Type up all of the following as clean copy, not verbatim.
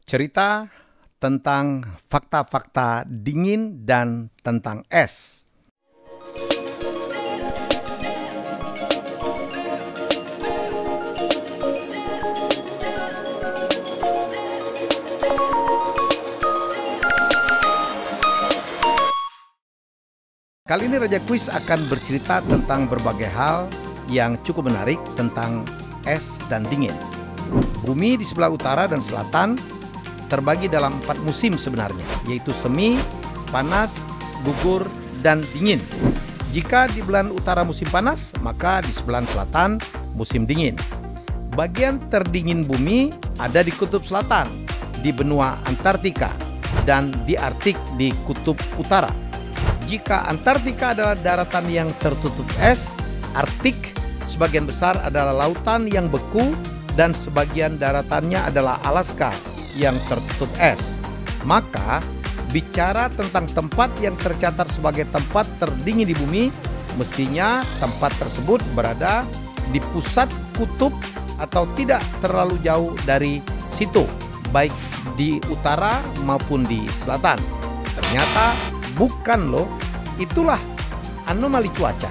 Cerita tentang fakta-fakta dingin dan tentang es. Kali ini Raja Kuis akan bercerita tentang berbagai hal yang cukup menarik tentang es dan dingin. Bumi di sebelah utara dan selatan terbagi dalam 4 musim sebenarnya, yaitu semi, panas, gugur, dan dingin. Jika di belahan utara musim panas, maka di sebelah selatan musim dingin. Bagian terdingin bumi ada di kutub selatan, di benua Antartika, dan di Arktik di kutub utara. Jika Antartika adalah daratan yang tertutup es, Arktik sebagian besar adalah lautan yang beku, dan sebagian daratannya adalah Alaska yang tertutup es. Maka bicara tentang tempat yang tercatat sebagai tempat terdingin di bumi, mestinya tempat tersebut berada di pusat kutub atau tidak terlalu jauh dari situ, baik di utara maupun di selatan. Ternyata bukan loh, itulah anomali cuaca.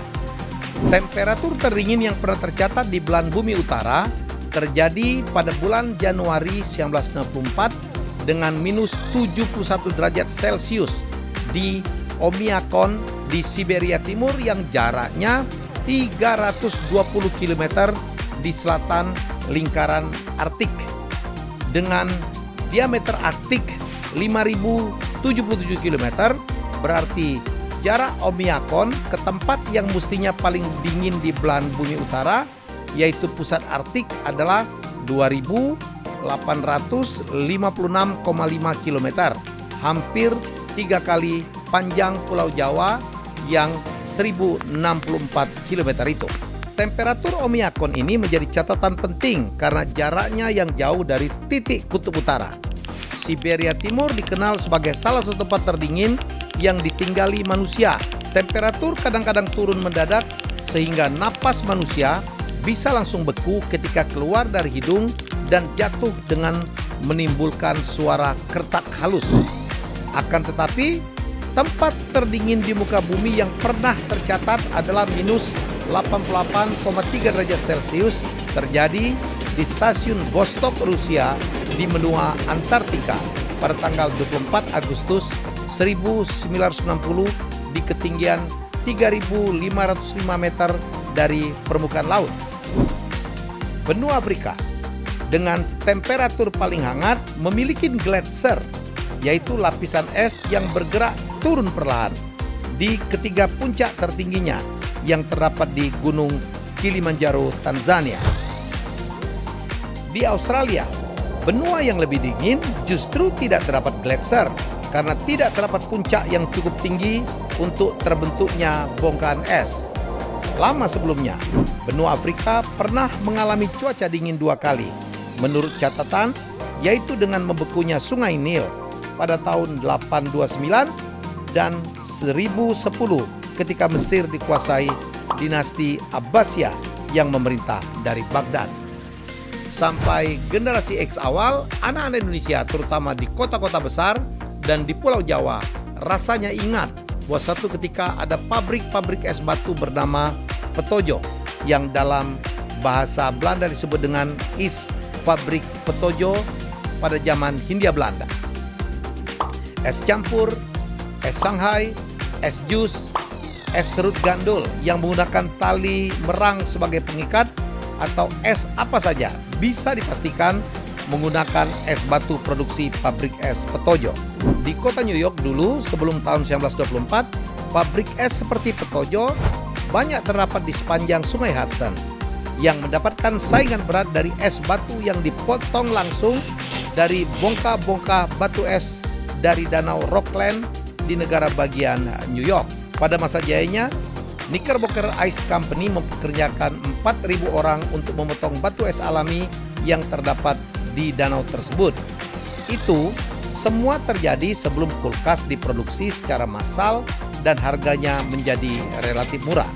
Temperatur terdingin yang pernah tercatat di belahan bumi utara terjadi pada bulan Januari 1964 dengan minus 71 derajat Celcius di Omiakon di Siberia Timur yang jaraknya 320 km di selatan lingkaran Arktik. Dengan diameter Arktik 5077 km, berarti jarak Omiakon ke tempat yang mestinya paling dingin di belahan bumi utara, yaitu pusat Arktik, adalah 2.856,5 km, hampir 3 kali panjang Pulau Jawa yang 1.064 km itu. Temperatur Omiakon ini menjadi catatan penting karena jaraknya yang jauh dari titik kutub utara. Siberia Timur dikenal sebagai salah satu tempat terdingin yang ditinggali manusia. Temperatur kadang-kadang turun mendadak sehingga napas manusia bisa langsung beku ketika keluar dari hidung dan jatuh dengan menimbulkan suara kertak halus. Akan tetapi, tempat terdingin di muka bumi yang pernah tercatat adalah minus 88,3 derajat Celcius terjadi di stasiun Vostok, Rusia di benua Antartika pada tanggal 24 Agustus 1960 di ketinggian 3.505 meter dari permukaan laut. Benua Afrika dengan temperatur paling hangat memiliki gletser, yaitu lapisan es yang bergerak turun perlahan di ketiga puncak tertingginya yang terdapat di Gunung Kilimanjaro, Tanzania. Di Australia, benua yang lebih dingin justru tidak terdapat gletser karena tidak terdapat puncak yang cukup tinggi untuk terbentuknya bongkahan es. Lama sebelumnya, benua Afrika pernah mengalami cuaca dingin 2 kali, menurut catatan, yaitu dengan membekunya Sungai Nil pada tahun 829 dan 1010 ketika Mesir dikuasai dinasti Abbasiyah yang memerintah dari Baghdad. Sampai generasi X awal, anak-anak Indonesia terutama di kota-kota besar dan di Pulau Jawa rasanya ingat bahwa suatu ketika ada pabrik es batu bernama Petojo yang dalam bahasa Belanda disebut dengan Is Fabrik Petojo pada zaman Hindia Belanda. Es campur, es Shanghai, es jus, es serut gandul yang menggunakan tali merang sebagai pengikat, atau es apa saja bisa dipastikan menggunakan es batu produksi pabrik es Petojo. Di kota New York dulu sebelum tahun 1924, pabrik es seperti Petojo banyak terdapat di sepanjang Sungai Hudson yang mendapatkan saingan berat dari es batu yang dipotong langsung dari bongkah-bongkah batu es dari Danau Rockland di negara bagian New York. Pada masa jayanya, Knickerbocker Ice Company mempekerjakan 4.000 orang untuk memotong batu es alami yang terdapat di danau tersebut. Itu semua terjadi sebelum kulkas diproduksi secara massal dan harganya menjadi relatif murah.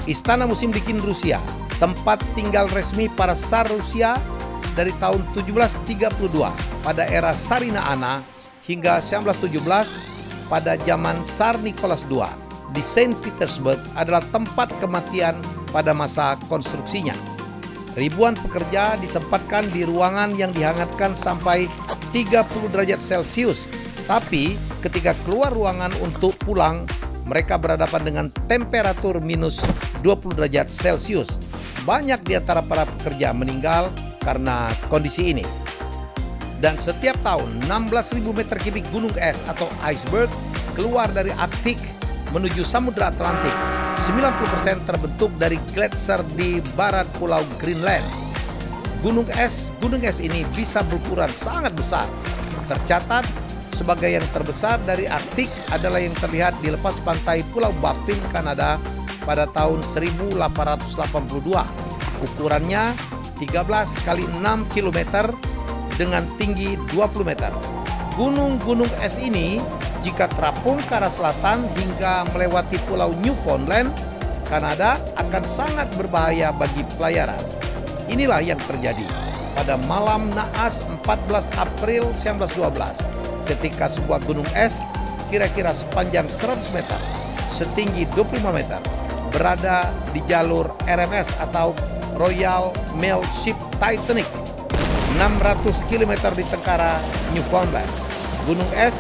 Istana musim dingin Rusia, tempat tinggal resmi para Tsar Rusia dari tahun 1732 pada era Sarina Ana hingga 1917 pada zaman Tsar Nicholas II di Saint Petersburg adalah tempat kematian pada masa konstruksinya. Ribuan pekerja ditempatkan di ruangan yang dihangatkan sampai 30 derajat Celcius. Tapi ketika keluar ruangan untuk pulang, mereka berhadapan dengan temperatur minus 20 derajat Celcius. Banyak di antara para pekerja meninggal karena kondisi ini. Dan setiap tahun 16.000 meter kubik gunung es atau iceberg keluar dari Arktik menuju Samudra Atlantik. 90% terbentuk dari gletser di barat pulau Greenland. Gunung es ini bisa berukuran sangat besar. Tercatat sebagai yang terbesar dari Arktik adalah yang terlihat di lepas pantai Pulau Baffin, Kanada pada tahun 1882. Ukurannya 13 kali 6 km dengan tinggi 20 meter. Gunung-gunung es ini jika terapung ke arah selatan hingga melewati Pulau Newfoundland, Kanada akan sangat berbahaya bagi pelayaran. Inilah yang terjadi pada malam naas 14 April 1912 ketika sebuah gunung es kira-kira sepanjang 100 meter, setinggi 25 meter, berada di jalur RMS atau Royal Mail Ship Titanic, 600 km di tenggara Newfoundland. Gunung es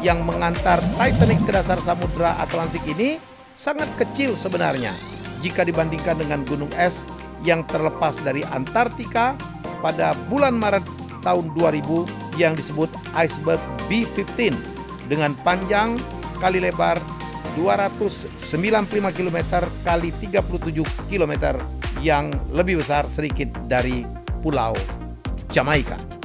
yang mengantar Titanic ke dasar Samudra Atlantik ini sangat kecil sebenarnya jika dibandingkan dengan gunung es yang terlepas dari Antartika pada bulan Maret tahun 2000 yang disebut iceberg B-15 dengan panjang kali lebar 295 km kali 37 km yang lebih besar sedikit dari Pulau Jamaika.